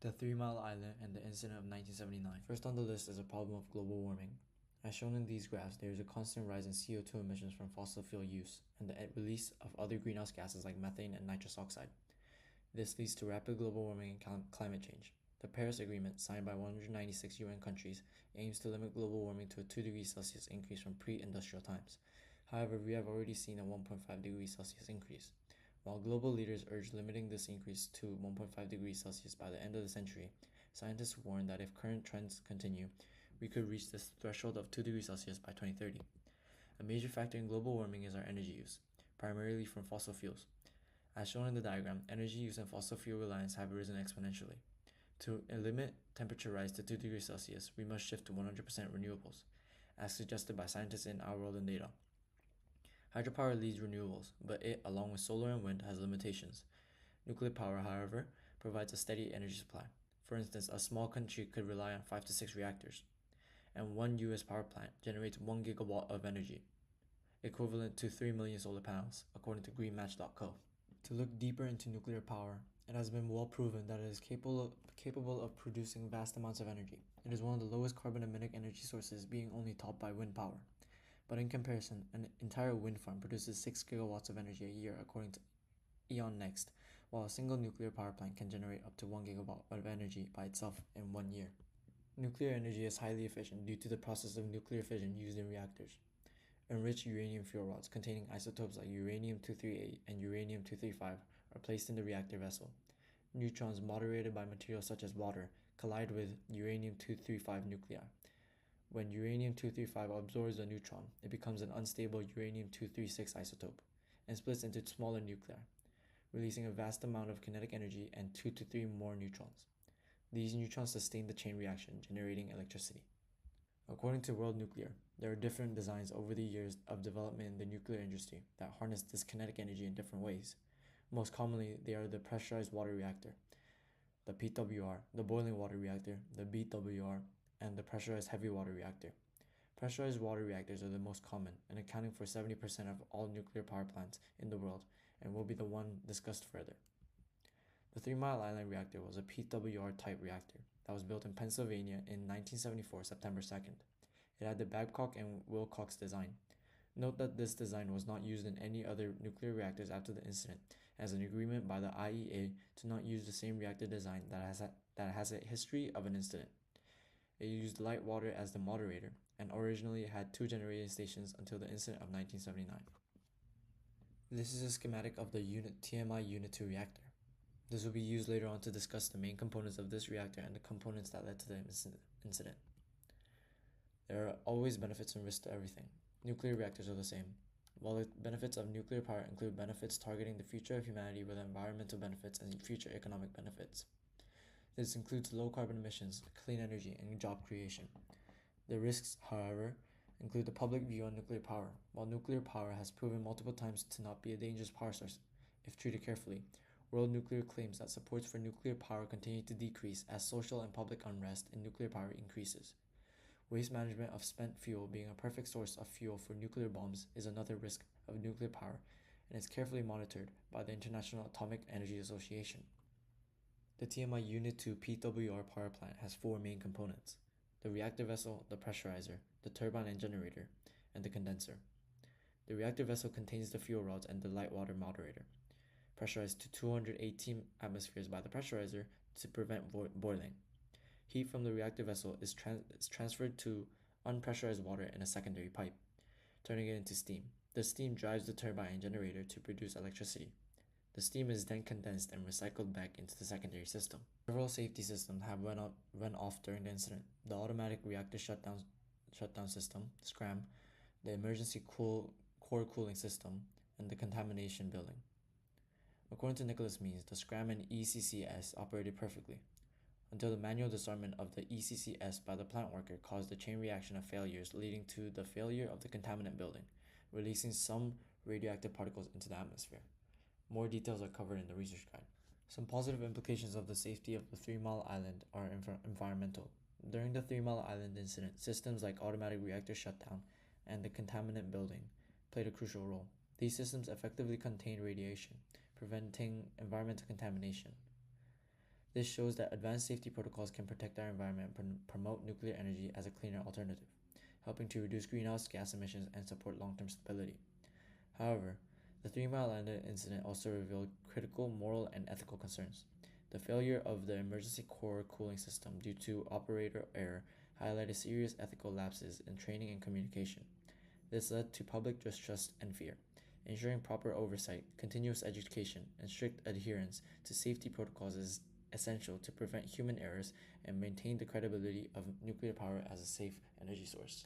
The 3 Mile Island and the incident of 1979. First on the list is a problem of global warming. As shown in these graphs, there is a constant rise in CO2 emissions from fossil fuel use and the release of other greenhouse gases like methane and nitrous oxide. This leads to rapid global warming and climate change. The Paris Agreement, signed by 196 UN countries, aims to limit global warming to a 2 degrees Celsius increase from pre-industrial times. However, we have already seen a 1.5 degrees Celsius increase. While global leaders urge limiting this increase to 1.5 degrees Celsius by the end of the century, scientists warn that if current trends continue, we could reach this threshold of 2 degrees Celsius by 2030. A major factor in global warming is our energy use, primarily from fossil fuels. As shown in the diagram, energy use and fossil fuel reliance have risen exponentially. To limit temperature rise to 2 degrees Celsius, we must shift to 100% renewables, as suggested by scientists in Our World in Data. Hydropower leads renewables, but it, along with solar and wind, has limitations. Nuclear power, however, provides a steady energy supply. For instance, a small country could rely on 5 to 6 reactors, and one US power plant generates 1 gigawatt of energy, equivalent to 3 million solar panels, according to greenmatch.co. To look deeper into nuclear power, it has been well proven that it is capable of producing vast amounts of energy. It is one of the lowest carbon emitting energy sources, being only topped by wind power. But in comparison, an entire wind farm produces 6 gigawatts of energy a year, according to Eon Next, while a single nuclear power plant can generate up to 1 gigawatt of energy by itself in 1 year. Nuclear energy is highly efficient due to the process of nuclear fission used in reactors. Enriched uranium fuel rods containing isotopes like uranium-238 and uranium-235 are placed in the reactor vessel. Neutrons moderated by materials such as water collide with uranium-235 nuclei. When uranium-235 absorbs a neutron, it becomes an unstable uranium-236 isotope and splits into smaller nuclei, releasing a vast amount of kinetic energy and 2 to 3 more neutrons. These neutrons sustain the chain reaction, generating electricity. According to World Nuclear, there are different designs over the years of development in the nuclear industry that harness this kinetic energy in different ways. Most commonly, they are the pressurized water reactor, the PWR, the boiling water reactor, the BWR, and the pressurized heavy water reactor. Pressurized water reactors are the most common and accounting for 70% of all nuclear power plants in the world and will be the one discussed further. The 3 Mile Island reactor was a PWR type reactor that was built in Pennsylvania in 1974, September 2nd. It had the Babcock and Wilcox design. Note that this design was not used in any other nuclear reactors after the incident, as an agreement by the IEA to not use the same reactor design that has a history of an incident. It used light water as the moderator, and originally had 2 generating stations until the incident of 1979. This is a schematic of the TMI Unit 2 reactor. This will be used later on to discuss the main components of this reactor and the components that led to the incident. There are always benefits and risks to everything. Nuclear reactors are the same. While the benefits of nuclear power include benefits targeting the future of humanity with environmental benefits and future economic benefits. This includes low carbon emissions, clean energy, and job creation. The risks, however, include the public view on nuclear power. While nuclear power has proven multiple times to not be a dangerous power source if treated carefully, World Nuclear claims that supports for nuclear power continue to decrease as social and public unrest in nuclear power increases. Waste management of spent fuel being a perfect source of fuel for nuclear bombs is another risk of nuclear power and is carefully monitored by the International Atomic Energy Association. The TMI Unit 2 PWR power plant has 4 main components: the reactor vessel, the pressurizer, the turbine and generator, and the condenser. The reactor vessel contains the fuel rods and the light water moderator, pressurized to 218 atmospheres by the pressurizer to prevent boiling. Heat from the reactor vessel is transferred to unpressurized water in a secondary pipe, turning it into steam. The steam drives the turbine and generator to produce electricity. The steam is then condensed and recycled back into the secondary system. Several safety systems have run off during the incident: the automatic reactor shutdown system, SCRAM, the emergency core cooling system, and the contamination building. According to Nicholas Means, the SCRAM and ECCS operated perfectly, until the manual disarmament of the ECCS by the plant worker caused a chain reaction of failures, leading to the failure of the contaminant building, releasing some radioactive particles into the atmosphere. More details are covered in the research guide. Some positive implications of the safety of the 3 Mile Island are environmental. During the 3 Mile Island incident, systems like automatic reactor shutdown and the contaminant building played a crucial role. These systems effectively contained radiation, preventing environmental contamination. This shows that advanced safety protocols can protect our environment and promote nuclear energy as a cleaner alternative, helping to reduce greenhouse gas emissions and support long-term stability. However, the 3 Mile Island incident also revealed critical moral and ethical concerns. The failure of the emergency core cooling system due to operator error highlighted serious ethical lapses in training and communication. This led to public distrust and fear. Ensuring proper oversight, continuous education, and strict adherence to safety protocols is essential to prevent human errors and maintain the credibility of nuclear power as a safe energy source.